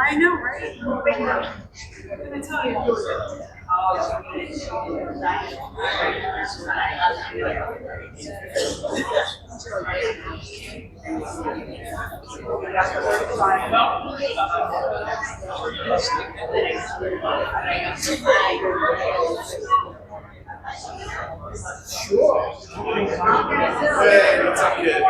I know, right? I'm gonna tell you. Hey, what's up, kid?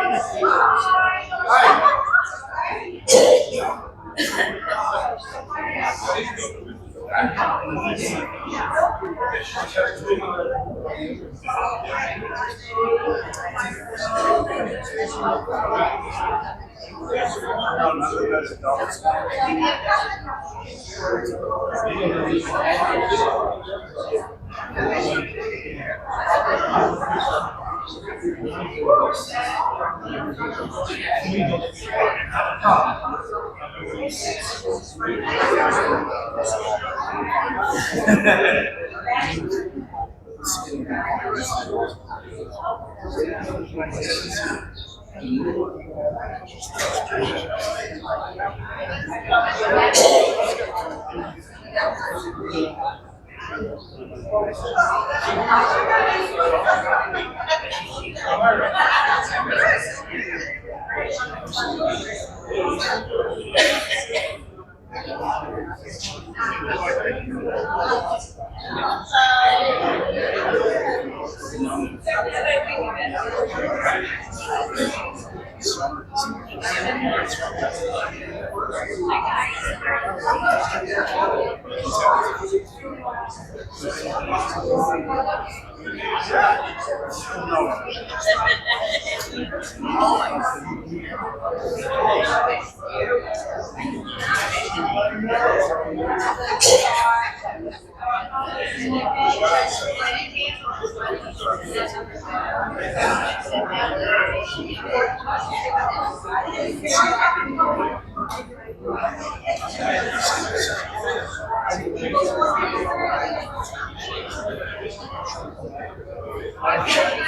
Hi.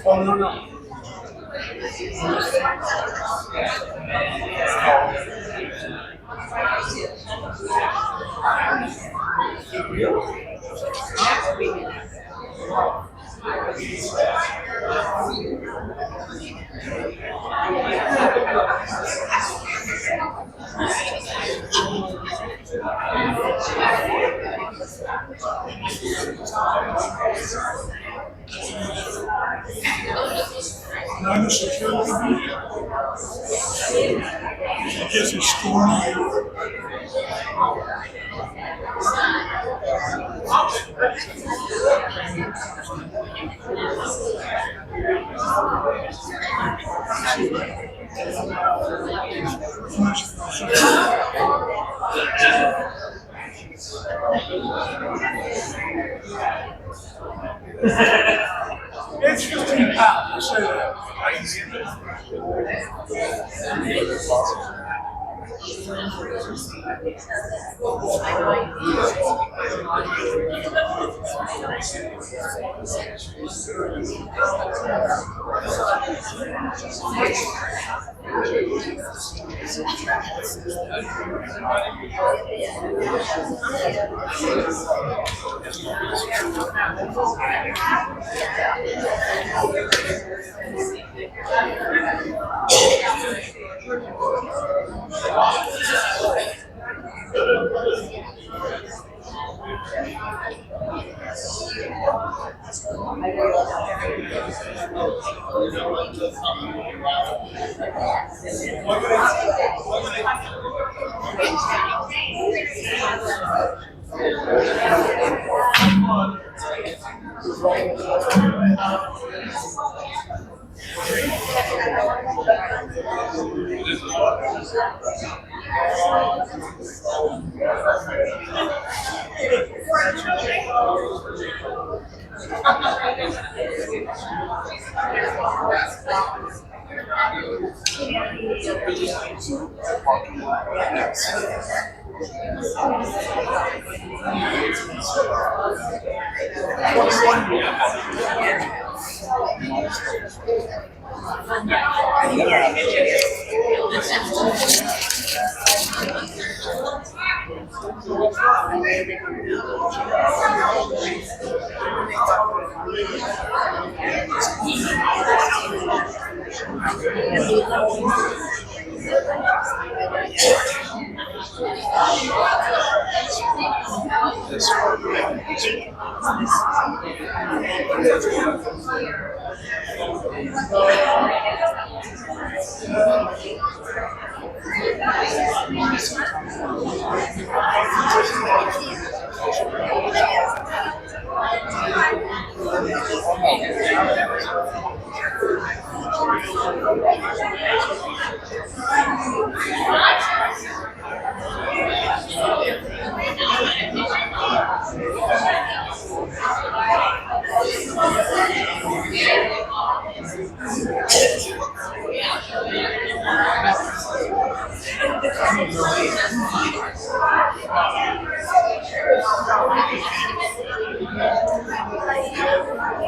Oh, no, no. No, no, security. I guess it's stormy. It's 15 pounds, I say that.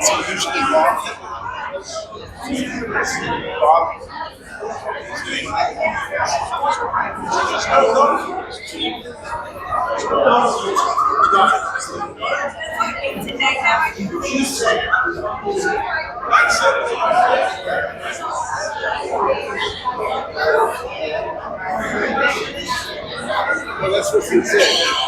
So usually Bob well, that's what he said.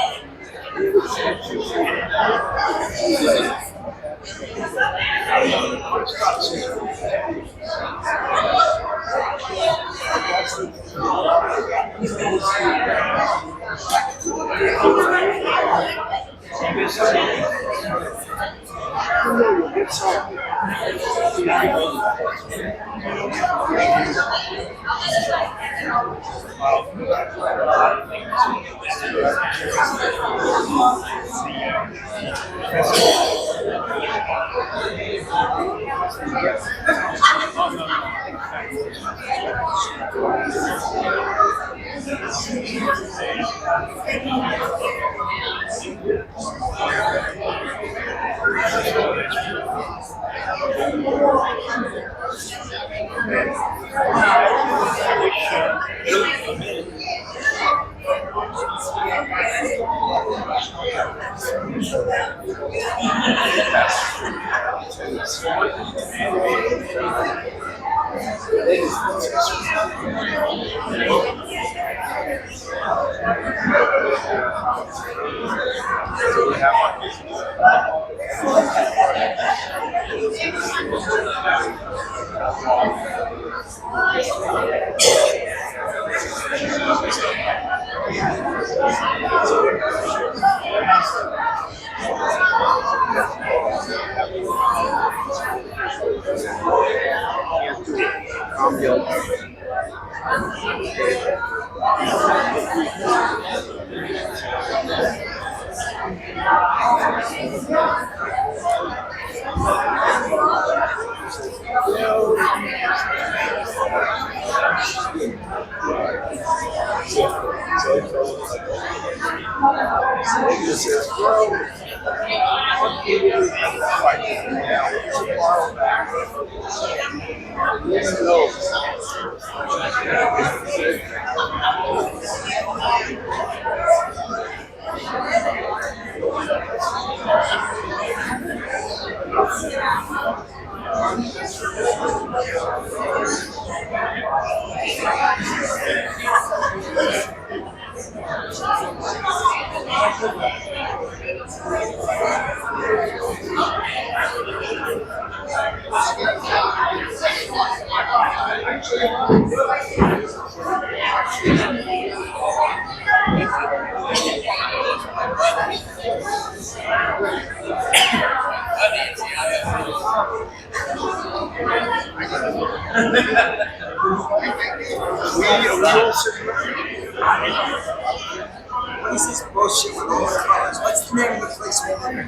What is this bullshit with all the colors? What's the name of the place we're in?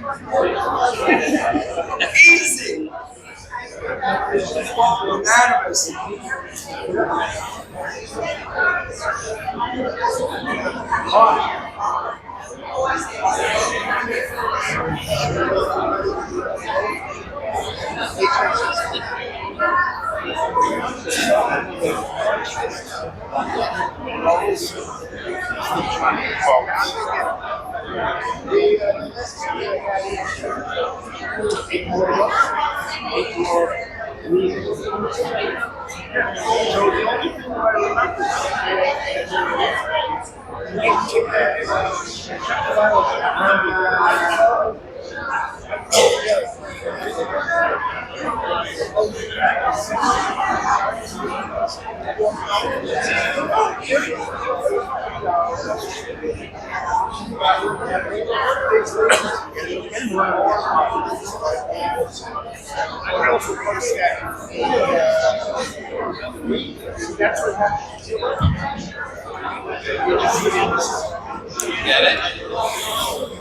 Easy! Unanimous.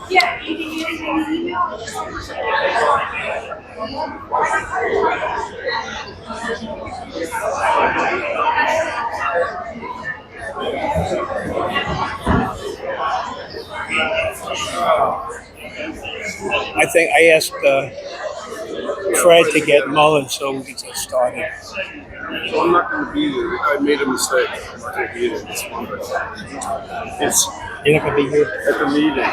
Yeah, you can get it in the email. I think I asked Fred to get Mullen so we can get started. So I'm not going to be there. I made a mistake. I'm not going to be there this Monday. It's You're not going to be here at the meeting.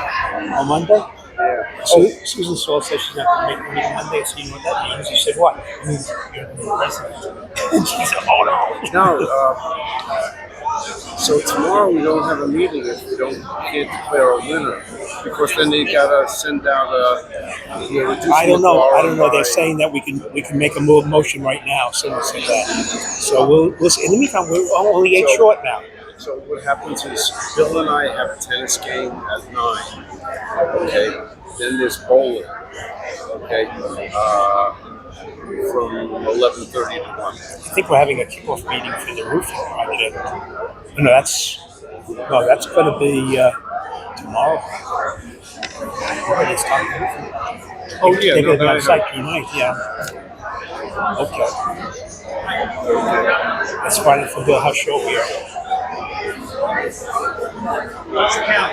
on Monday? Yeah. So Susan Saul said she's not going to make the meeting Monday. So you know what that means? You said what? It means you're the new president. And she said, oh no. No. So tomorrow we don't have a meeting if we can't declare a winner, because then they gotta send out I don't know. I don't know. They're saying that we can make a motion right now. Someone said that. So we'll see. In the meantime, we're only 8 short now. So what happens is Bill and I have a tennis game at 9. Okay. Then there's bowling. Okay. From 11:30 to 1. I think we're having a kickoff meeting for the roofing project. No, that's going to be tomorrow. It's time. Oh yeah. They're going to be no, on site tonight. Yeah. Okay. Let's find out from Bill how short we are. What's the count?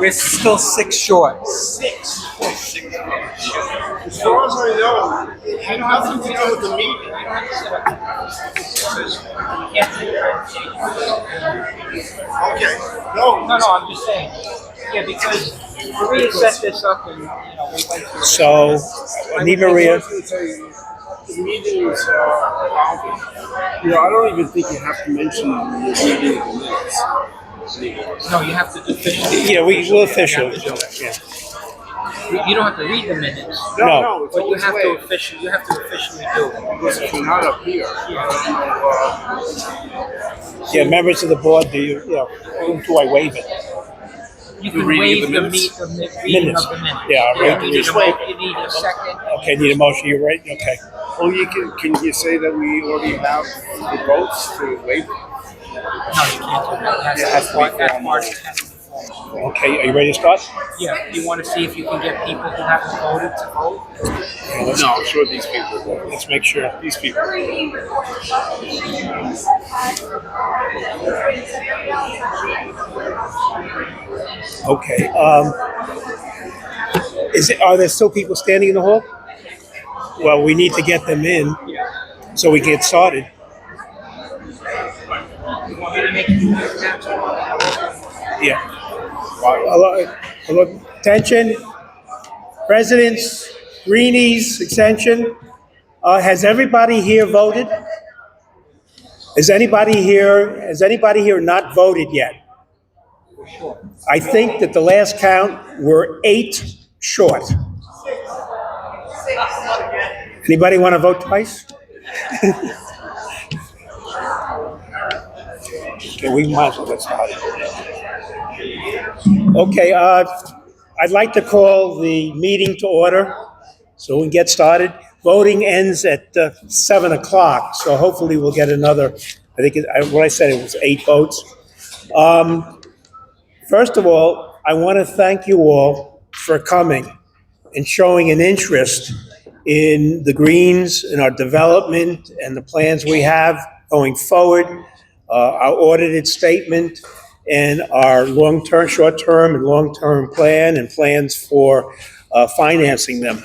We're still 6 short. 6. As far as I know, it had nothing to do with the meeting. Okay. No, I'm just saying. Yeah, because Maria set this up and, we went through. So, Anita Maria. The meetings involving. I don't even think you have to mention the meeting in minutes. No, you have to officially. Yeah, we'll officially. Yeah. You don't have to read the minutes, No. It's but you always have to waived. officially. You have to officially do it. Because if you're not up here, Yeah, members of the board, whom do I waive it? You can reading waive the the minutes? reading Minutes. of the minutes. Yeah, I'll read the you, minutes. you need a second. Okay, need a motion. You right? Okay. Oh, can you say that we already have the votes to waive it? No, you can't do that. It has to be That formal. part has to be formal. Okay, are you ready to start? Yeah, you want to see if you can get people who haven't voted to vote? No, I'm sure these people will. Let's make sure. These people. Okay. Are there still people standing in the hall? Well, we need to get them in so we can get started. You want me to make it now? Yeah. Hello. Attention, residents, Greenies, Extension. Has everybody here voted? Has anybody here not voted yet? I think that the last count were 8 short. Anybody want to vote twice? Okay, we might as well get started. Okay, I'd like to call the meeting to order so we can get started. Voting ends at 7 o'clock, so hopefully we'll get another, what I said, it was 8 votes. First of all, I want to thank you all for coming and showing an interest in the Greens, in our development and the plans we have going forward, our audited statement, and our long-term, short-term, and long-term plan and plans for financing them.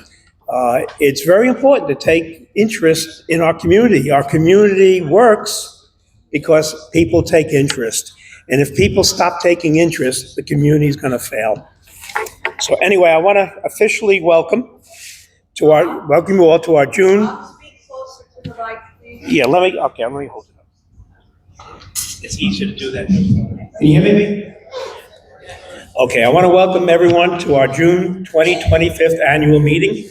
It's very important to take interest in our community. Our community works because people take interest. And if people stop taking interest, the community is going to fail. So anyway, I want to officially welcome you all to our June. Speak closer to the mic, please. Yeah, let me hold it up. It's easier to do that. Can you hear me? Okay, I want to welcome everyone to our June 2025 annual meeting.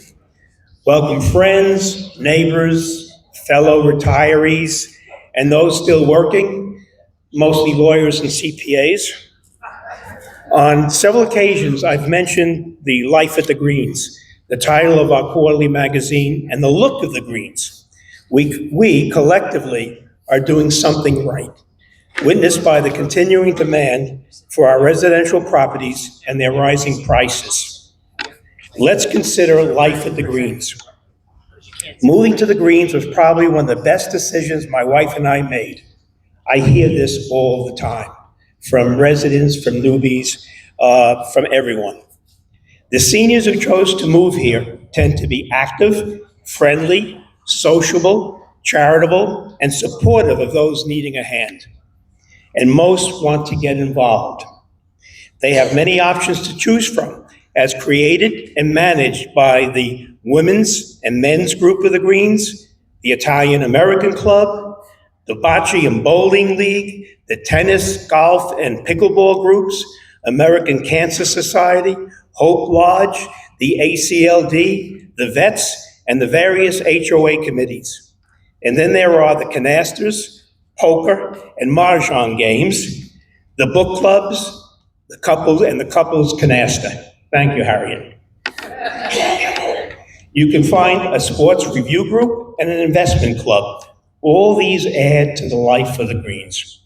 Welcome friends, neighbors, fellow retirees, and those still working, mostly lawyers and CPAs. On several occasions, I've mentioned the Life at the Greens, the title of our quarterly magazine, and the look of the Greens. We collectively are doing something right, witnessed by the continuing demand for our residential properties and their rising prices. Let's consider life at the Greens. Moving to the Greens was probably one of the best decisions my wife and I made. I hear this all the time, from residents, from newbies, from everyone. The seniors who chose to move here tend to be active, friendly, sociable, charitable, and supportive of those needing a hand. And most want to get involved. They have many options to choose from, as created and managed by the Women's and Men's Group of the Greens, the Italian American Club, the Bocce and Bowling League, the Tennis, Golf, and Pickleball Groups, American Cancer Society, Hope Lodge, the ACLD, the Vets, and the various HOA committees. And then there are the canasters, poker, and mahjong games, the book clubs, the couples canasta. Thank you, Harriet. You can find a sports review group and an investment club. All these add to the life of the Greens.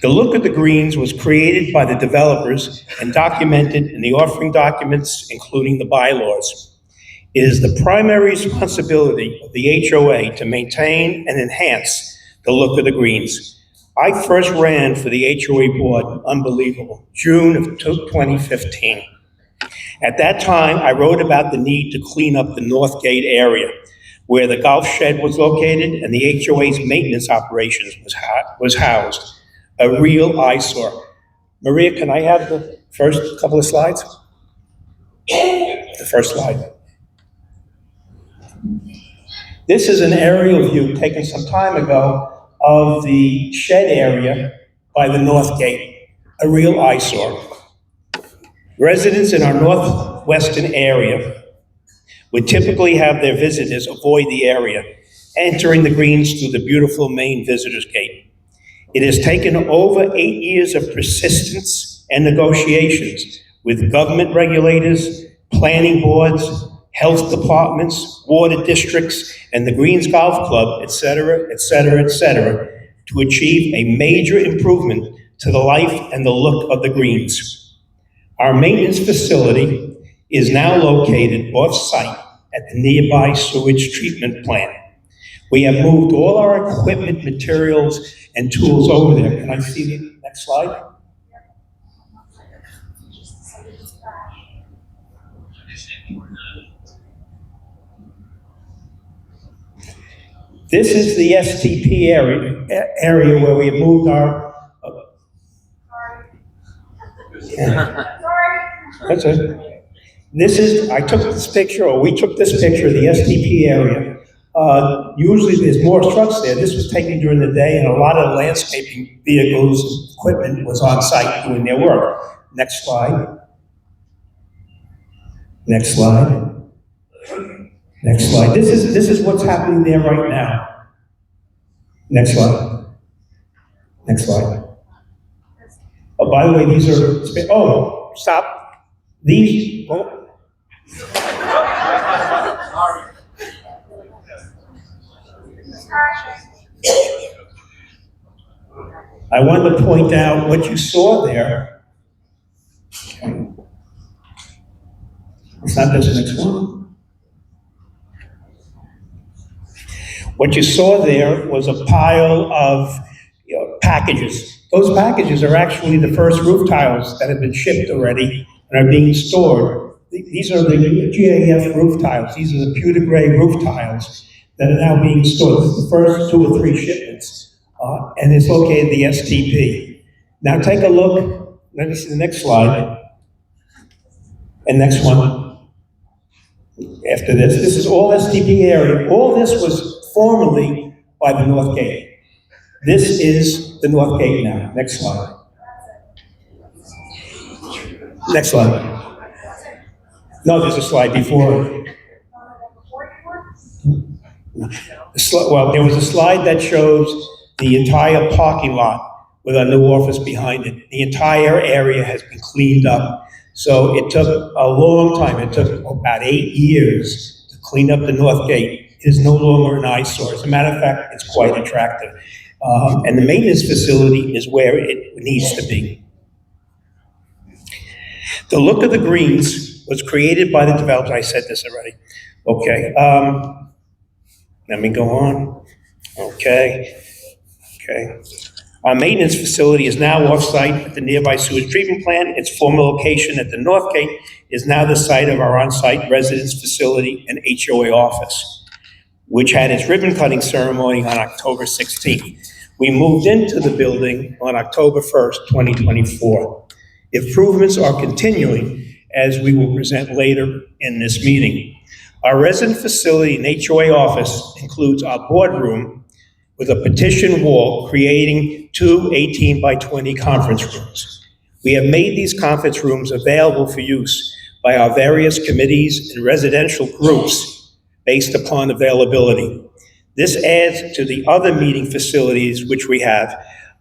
The look of the Greens was created by the developers and documented in the offering documents, including the bylaws. It is the primary responsibility of the HOA to maintain and enhance the look of the Greens. I first ran for the HOA board, unbelievable, June of 2015. At that time, I wrote about the need to clean up the North Gate area, where the golf shed was located and the HOA's maintenance operations was housed. A real eyesore. Maria, can I have the first couple of slides? The first slide. This is an aerial view taken some time ago of the shed area by the North Gate, a real eyesore. Residents in our northwestern area would typically have their visitors avoid the area, entering the Greens through the beautiful main visitors gate. It has taken over 8 years of persistence and negotiations with government regulators, planning boards, health departments, water districts, and the Greens Golf Club, et cetera, et cetera, et cetera, to achieve a major improvement to the life and the look of the Greens. Our maintenance facility is now located off-site at the nearby sewage treatment plant. We have moved all our equipment, materials, and tools over there. Can I see the next slide? This is the STP area where we have moved our. That's it. This is, I took this picture, or we took this picture of the STP area. Usually there's more trucks there. This was taken during the day, and a lot of landscaping vehicles, equipment was on site doing their work. Next slide. Next slide. Next slide. This is what's happening there right now. Next slide. Next slide. Oh, by the way, these are, oh, stop. These, oh. I wanted to point out what you saw there. Okay. It's not this next one. What you saw there was a pile of packages. Those packages are actually the first roof tiles that have been shipped already and are being stored. These are the GAF roof tiles. These are the pewter gray roof tiles that are now being stored. This is the first 2 or 3 shipments, and it's located at the STP. Now take a look. Let me see the next slide. And next one. After this, this is all STP area. All this was formerly by the North Gate. This is the North Gate now. Next slide. Next slide. No, there's a slide before. Well, there was a slide that shows the entire parking lot with a new office behind it. The entire area has been cleaned up. So it took a long time. It took about 8 years to clean up the North Gate. It is no longer an eyesore. As a matter of fact, it's quite attractive. And the maintenance facility is where it needs to be. The look of the Greens was created by the developers. I said this already. Okay. Let me go on. Okay. Okay. Our maintenance facility is now off-site at the nearby sewage treatment plant. Its former location at the North Gate is now the site of our on-site residence facility and HOA office, which had its ribbon-cutting ceremony on October 16th. We moved into the building on October 1st, 2024. Improvements are continuing, as we will present later in this meeting. Our resident facility and HOA office includes our boardroom with a partition wall creating 2 18 by 20 conference rooms. We have made these conference rooms available for use by our various committees and residential groups based upon availability. This adds to the other meeting facilities which we have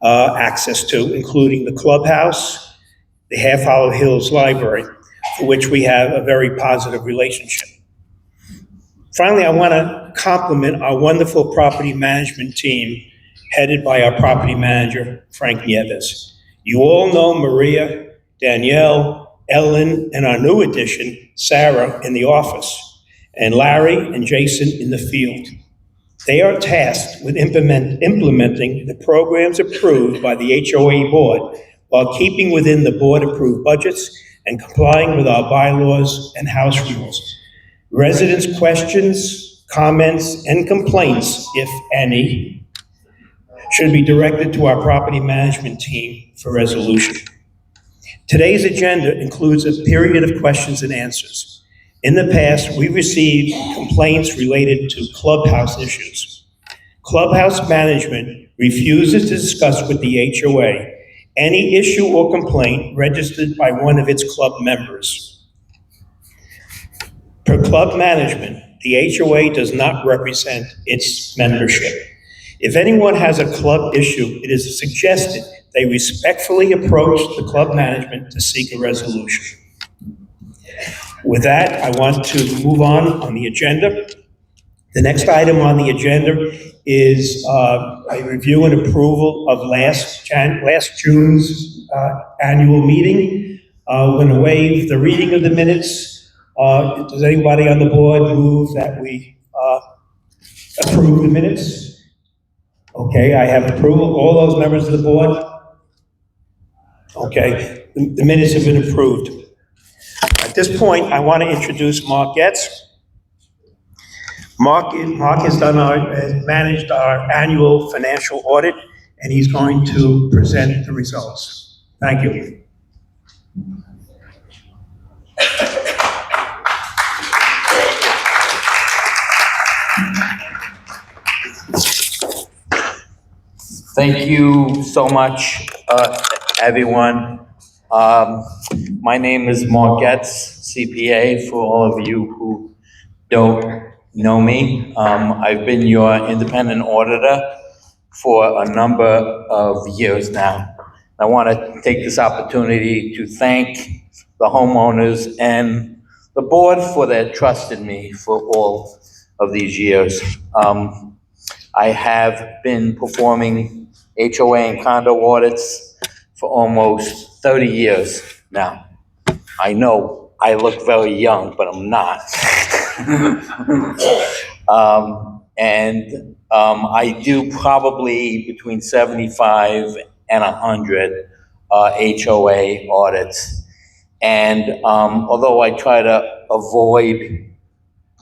access to, including the clubhouse, the Half Hollow Hills Library, for which we have a very positive relationship. Finally, I want to compliment our wonderful property management team headed by our property manager, Frank Nieves. You all know Maria, Danielle, Ellen, and our new addition, Sarah, in the office, and Larry and Jason in the field. They are tasked with implementing the programs approved by the HOA board while keeping within the board-approved budgets and complying with our bylaws and house rules. Residents' questions, comments, and complaints, if any, should be directed to our property management team for resolution. Today's agenda includes a period of questions and answers. In the past, we received complaints related to clubhouse issues. Clubhouse management refuses to discuss with the HOA any issue or complaint registered by one of its club members. Per club management, the HOA does not represent its membership. If anyone has a club issue, it is suggested they respectfully approach the club management to seek a resolution. With that, I want to move on the agenda. The next item on the agenda is a review and approval of last June's annual meeting. We're going to waive the reading of the minutes. Does anybody on the board move that we approve the minutes? Okay, I have approval. All those members of the board? Okay, the minutes have been approved. At this point, I want to introduce Mark Getz. Mark has managed our annual financial audit, and he's going to present the results. Thank you. Thank you so much, everyone. My name is Mark Getz, CPA, for all of you who don't know me. I've been your independent auditor for a number of years now. I want to take this opportunity to thank the homeowners and the board for their trust in me for all of these years. I have been performing HOA and condo audits for almost 30 years now. I know I look very young, but I'm not. I do probably between 75 and 100 HOA audits. And although I try to avoid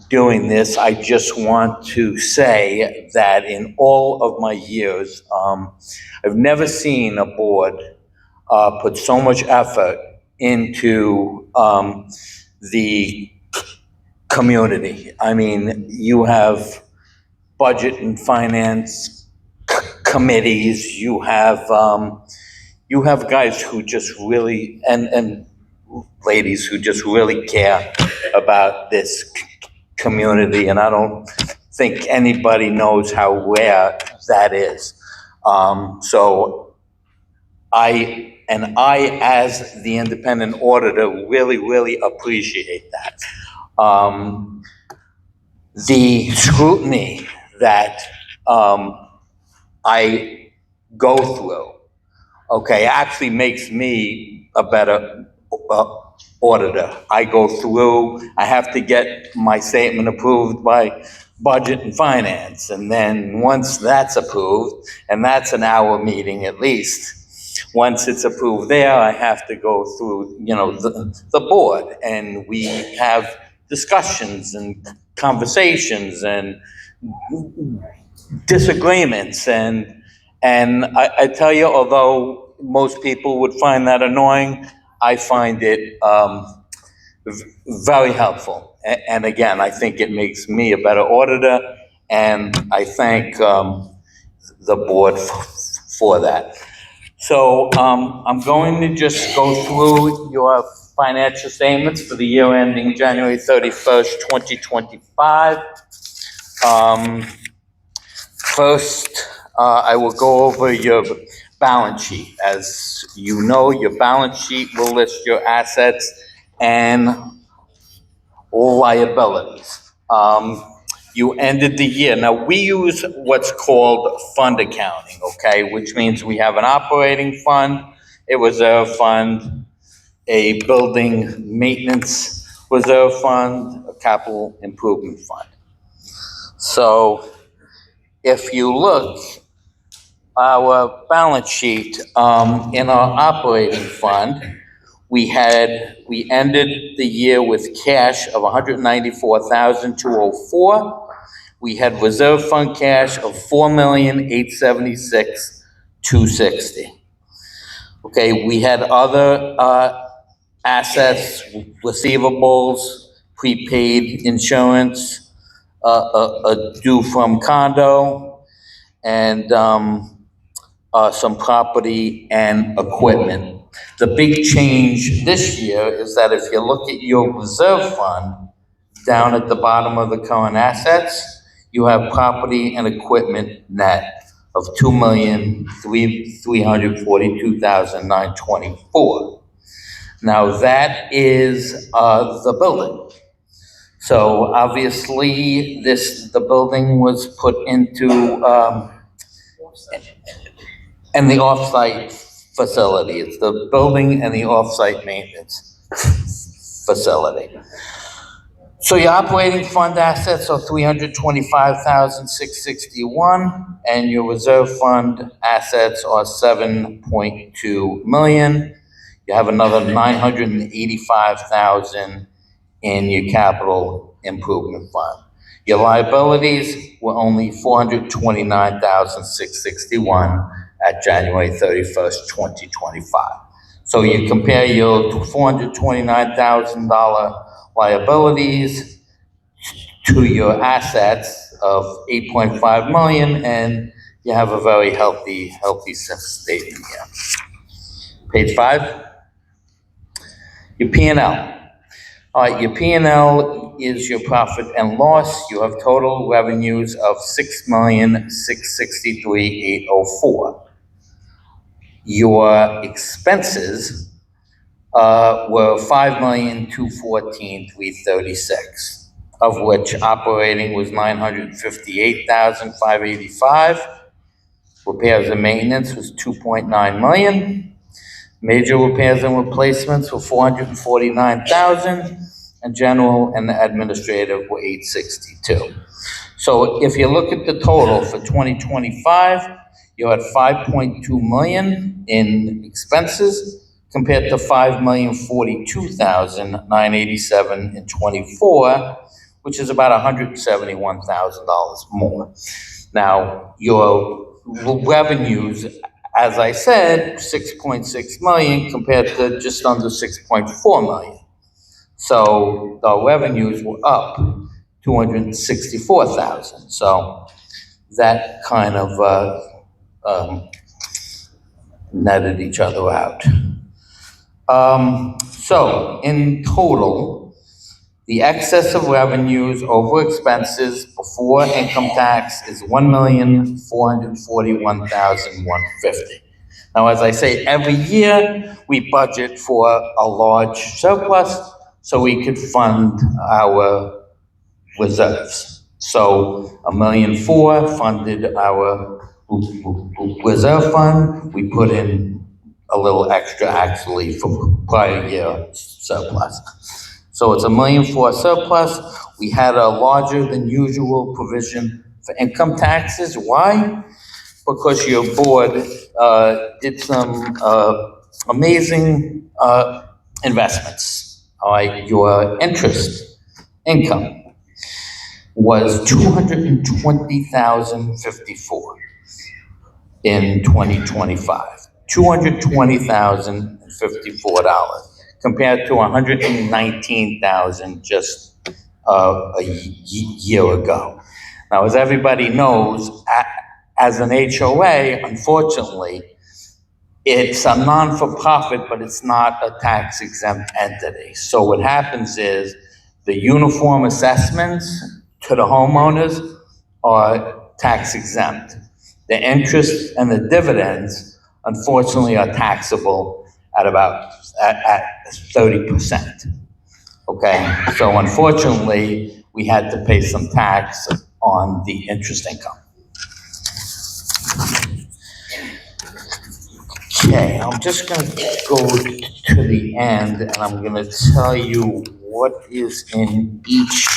doing this, I just want to say that in all of my years, I've never seen a board put so much effort into the community. I mean, you have budget and finance committees, you have guys who just really, and ladies who just really care about this community, and I don't think anybody knows how rare that is. So I, as the independent auditor, really appreciate that. The scrutiny that I go through, okay, actually makes me a better auditor. I go through, I have to get my statement approved by budget and finance, and then once that's approved, and that's an hour meeting at least, once it's approved there, I have to go through, the board, and we have discussions and conversations and disagreements, and I tell you, although most people would find that annoying, I find it very helpful. And again, I think it makes me a better auditor, and I thank the board for that. So I'm going to just go through your financial statements for the year ending January 31st, 2025. First, I will go over your balance sheet. As you know, your balance sheet will list your assets and liabilities. You ended the year. Now, we use what's called fund accounting, okay, which means we have an operating fund, a reserve fund, a building maintenance reserve fund, a capital improvement fund. So if you look, our balance sheet, in our operating fund, we ended the year with cash of $194,204. We had reserve fund cash of $4,876,260. Okay, we had other assets, receivables, prepaid insurance, due from condo, and some property and equipment. The big change this year is that if you look at your reserve fund, down at the bottom of the current assets, you have property and equipment net of $2,342,924. Now, that is the building. So obviously, the building was put into, and the off-site facility. It's the building and the off-site maintenance facility. So your operating fund assets are $325,661, and your reserve fund assets are $7.2 million. You have another $985,000 in your capital improvement fund. Your liabilities were only $429,661 at January 31st, 2025. So you compare your $429,000 liabilities to your assets of 8.5 million, and you have a very healthy statement here. Page 5. Your P&L. All right, your P&L is your profit and loss. You have total revenues of $6,663,804. Your expenses were $5,214,336, of which operating was $958,585. Repairs and maintenance was $2.9 million. Major repairs and replacements were $449,000, and general and administrative were $862. So if you look at the total for 2025, you're at $5.2 million in expenses compared to $5,042,987 in 24, which is about $171,000 more. Now, your revenues, as I said, 6.6 million compared to just under 6.4 million. So the revenues were up 264,000. So that kind of netted each other out. So in total, the excess of revenues over expenses before income tax is $1,441,150. Now, as I say, every year we budget for a large surplus so we could fund our reserves. So $1.4 million funded our reserve fund. We put in a little extra actually for prior year surplus. So it's $1.4 million surplus. We had a larger than usual provision for income taxes. Why? Because your board did some amazing investments. All right, your interest income was $220,054 in 2025. $220,054 compared to $119,000 just a year ago. Now, as everybody knows, as an HOA, unfortunately, it's a non-for-profit, but it's not a tax-exempt entity. So what happens is the uniform assessments to the homeowners are tax-exempt. The interest and the dividends, unfortunately, are taxable at about at 30%. Okay, so unfortunately, we had to pay some tax on the interest income. Okay, I'm just gonna go to the end and I'm gonna tell you what is in each.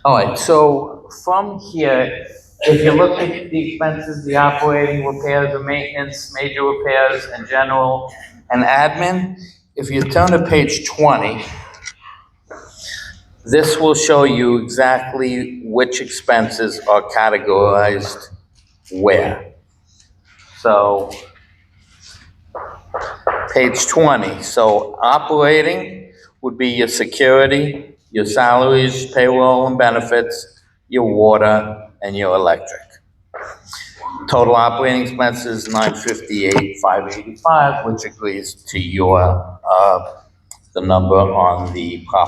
All right, so from here, if you look at the expenses, the operating, repairs and maintenance, major repairs and general and admin, if you turn to page 20, this will show you exactly which expenses are categorized where. So, page 20, so operating would be your security, your salaries, payroll and benefits, your water, and your electric. Total operating expenses, $958,585, which agrees to your, the number on the profit